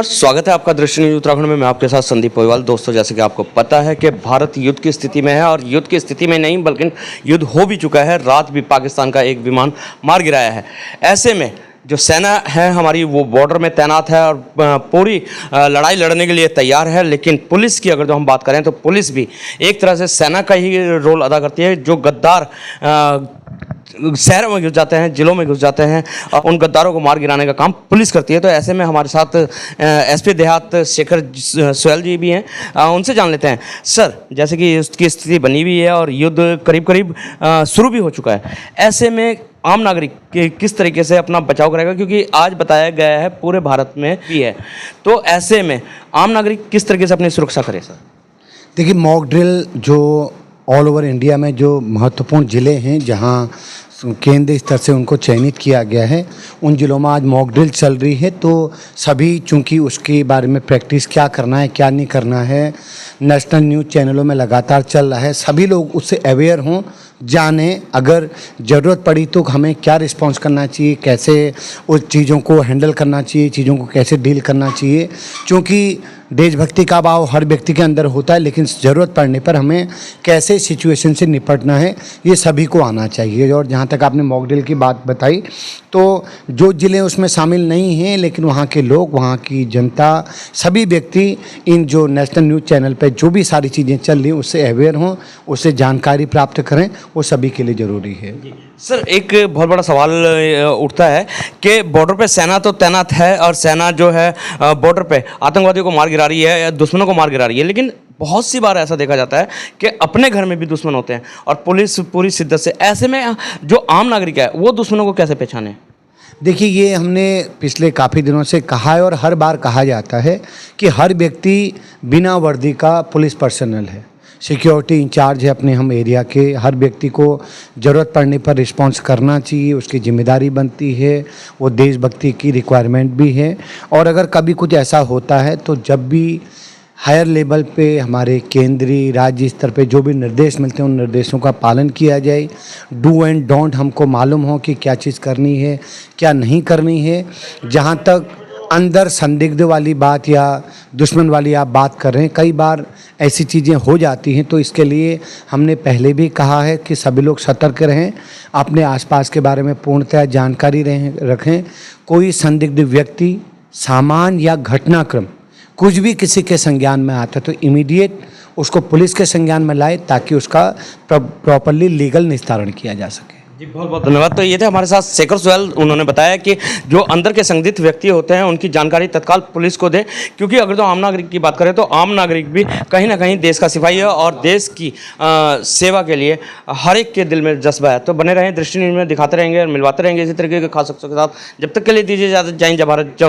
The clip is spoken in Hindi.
नमस्कार, स्वागत है आपका दृष्टि न्यूज उत्तराखंड में। मैं आपके साथ संदीप पोईवाल। दोस्तों, जैसे कि आपको पता है कि भारत युद्ध की स्थिति में है और युद्ध की स्थिति में नहीं बल्कि युद्ध हो भी चुका है। रात भी पाकिस्तान का एक विमान मार गिराया है। ऐसे में जो सेना है हमारी वो बॉर्डर में तैनात है और पूरी लड़ाई लड़ने के लिए तैयार है। लेकिन पुलिस की अगर जो हम बात करें तो पुलिस भी एक तरह से सेना का ही रोल अदा करती है। जो गद्दार शहरों में घुस जाते हैं, जिलों में घुस जाते हैं और उन गद्दारों को मार गिराने का काम पुलिस करती है। तो ऐसे में हमारे साथ एसपी देहात शेखर सोयल जी भी हैं, उनसे जान लेते हैं। सर, जैसे कि उसकी स्थिति बनी हुई है और युद्ध करीब करीब शुरू भी हो चुका है, ऐसे में आम नागरिक किस तरीके से अपना बचाव करेगा, क्योंकि आज बताया गया है पूरे भारत में भी है, तो ऐसे में आम नागरिक किस तरीके से अपनी सुरक्षा करे? सर देखिए, मॉक ड्रिल जो ऑल ओवर इंडिया में जो महत्वपूर्ण ज़िले हैं जहां केंद्र स्तर से उनको चयनित किया गया है, उन ज़िलों में आज मॉक ड्रिल चल रही है। तो सभी चूंकि उसके बारे में प्रैक्टिस क्या करना है क्या नहीं करना है नेशनल न्यूज़ चैनलों में लगातार चल रहा है। सभी लोग उससे अवेयर हों, जानें, अगर ज़रूरत पड़ी तो हमें क्या रिस्पॉन्स करना चाहिए, कैसे उस चीज़ों को हैंडल करना चाहिए, चीज़ों को कैसे डील करना चाहिए। क्योंकि देशभक्ति का भाव हर व्यक्ति के अंदर होता है, लेकिन ज़रूरत पड़ने पर हमें कैसे सिचुएशन से निपटना है ये सभी को आना चाहिए। और जहाँ तक आपने मॉक ड्रिल की बात बताई, तो जो ज़िले उसमें शामिल नहीं हैं लेकिन वहाँ के लोग, वहाँ की जनता, सभी व्यक्ति इन जो नेशनल न्यूज़ चैनल पर जो भी सारी चीज़ें चल रही हैं उससे अवेयर हों, उससे जानकारी प्राप्त करें, वो सभी के लिए ज़रूरी है। सर, एक बहुत बड़ा सवाल उठता है कि बॉर्डर पे सेना तो तैनात है और सेना जो है बॉर्डर पे आतंकवादियों को मार गिरा रही है या दुश्मनों को मार गिरा रही है, लेकिन बहुत सी बार ऐसा देखा जाता है कि अपने घर में भी दुश्मन होते हैं और पुलिस पूरी शिद्दत से, ऐसे में जो आम नागरिक है वो दुश्मनों को कैसे पहचाने? देखिए, ये हमने पिछले काफ़ी दिनों से कहा है और हर बार कहा जाता है कि हर व्यक्ति बिना वर्दी का पुलिस पर्सनल है, सिक्योरिटी इंचार्ज है अपने हम एरिया के। हर व्यक्ति को ज़रूरत पड़ने पर रिस्पॉन्स करना चाहिए, उसकी जिम्मेदारी बनती है, वो देशभक्ति की रिक्वायरमेंट भी है। और अगर कभी कुछ ऐसा होता है तो जब भी हायर लेवल पे हमारे केंद्रीय राज्य स्तर पे जो भी निर्देश मिलते हैं उन निर्देशों का पालन किया जाए। डू एंड डोंट हमको मालूम हो कि क्या चीज़ करनी है क्या नहीं करनी है। जहाँ तक अंदर संदिग्ध वाली बात या दुश्मन वाली आप बात कर रहे हैं, कई बार ऐसी चीज़ें हो जाती हैं, तो इसके लिए हमने पहले भी कहा है कि सभी लोग सतर्क रहें, अपने आसपास के बारे में पूर्णतः जानकारी रखें। कोई संदिग्ध व्यक्ति, सामान या घटनाक्रम कुछ भी किसी के संज्ञान में आता है तो इमीडिएट उसको पुलिस के संज्ञान में लाए ताकि उसका प्रॉपर्ली लीगल निस्तारण किया जा सके। जी, बहुत बहुत धन्यवाद। तो ये थे हमारे साथ शेखर सोयल। उन्होंने बताया कि जो अंदर के संदिग्ध व्यक्ति होते हैं उनकी जानकारी तत्काल पुलिस को दे, क्योंकि अगर तो आम नागरिक की बात करें तो आम नागरिक भी कहीं ना कहीं देश का सिपाही है और देश की सेवा के लिए हर एक के दिल में जज्बा है। तो बने रहें दृष्टि न्यूज़ में, दिखाते रहेंगे और मिलवाते रहेंगे इसी तरीके के खास शख्सों के साथ। जब तक के लिए दीजिए इजाज़त। जय हिंद, जय भारत, जय उत्तराखंड।